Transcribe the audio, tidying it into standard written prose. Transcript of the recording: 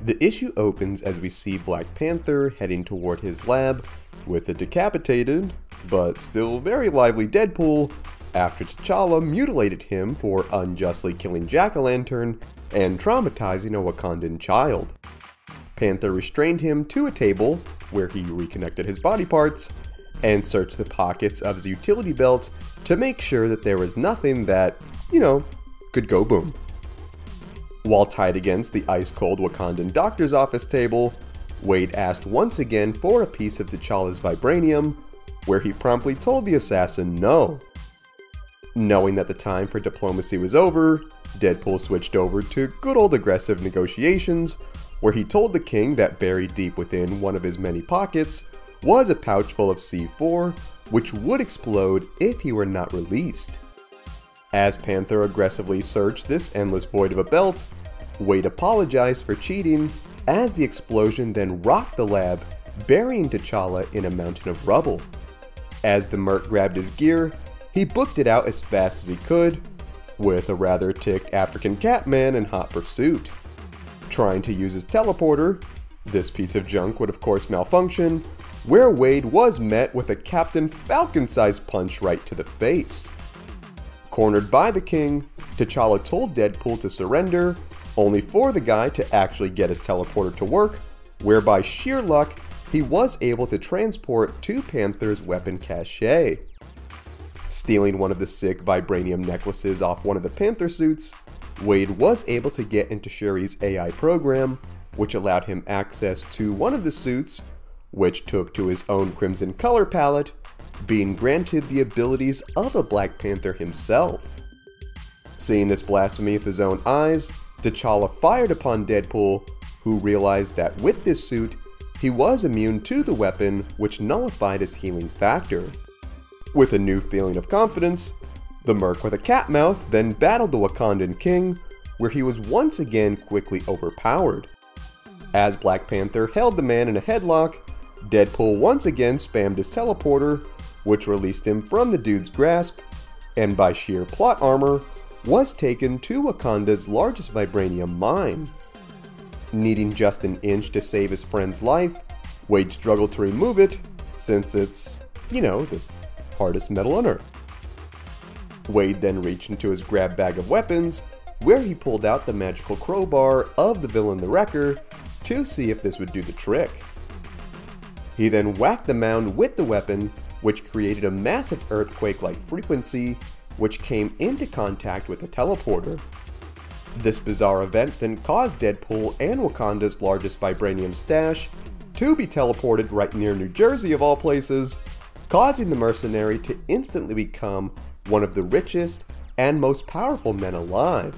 The issue opens as we see Black Panther heading toward his lab with a decapitated, but still very lively Deadpool after T'Challa mutilated him for unjustly killing Jack-o'-lantern and traumatizing a Wakandan child. Panther restrained him to a table where he reconnected his body parts and searched the pockets of his utility belt to make sure that there was nothing that, could go boom. While tied against the ice-cold Wakandan doctor's office table, Wade asked once again for a piece of T'Challa's vibranium, where he promptly told the assassin no. Knowing that the time for diplomacy was over, Deadpool switched over to good old aggressive negotiations, where he told the king that buried deep within one of his many pockets was a pouch full of C4, which would explode if he were not released. As Panther aggressively searched this endless void of a belt, Wade apologized for cheating as the explosion then rocked the lab, burying T'Challa in a mountain of rubble. As the merc grabbed his gear, he booked it out as fast as he could, with a rather ticked African Catman in hot pursuit. Trying to use his teleporter, this piece of junk would of course malfunction, where Wade was met with a Captain Falcon-sized punch right to the face. Cornered by the king, T'Challa told Deadpool to surrender, only for the guy to actually get his teleporter to work, where by sheer luck, he was able to transport to Panther's weapon cache. Stealing one of the sick vibranium necklaces off one of the Panther suits, Wade was able to get into Shuri's AI program, which allowed him access to one of the suits, which took to his own crimson color palette, being granted the abilities of a Black Panther himself. Seeing this blasphemy with his own eyes, T'Challa fired upon Deadpool, who realized that with this suit, he was immune to the weapon, which nullified his healing factor. With a new feeling of confidence, the merc with a cat mouth then battled the Wakandan king, where he was once again quickly overpowered. As Black Panther held the man in a headlock, Deadpool once again spammed his teleporter, which released him from the dude's grasp, and by sheer plot armor, was taken to Wakanda's largest vibranium mine. Needing just an inch to save his friend's life, Wade struggled to remove it, since it's, the hardest metal on Earth. Wade then reached into his grab bag of weapons, where he pulled out the magical crowbar of the villain the Wrecker to see if this would do the trick. He then whacked the mound with the weapon, which created a massive earthquake-like frequency, which came into contact with the teleporter. This bizarre event then caused Deadpool and Wakanda's largest vibranium stash to be teleported right near New Jersey of all places, causing the mercenary to instantly become one of the richest and most powerful men alive.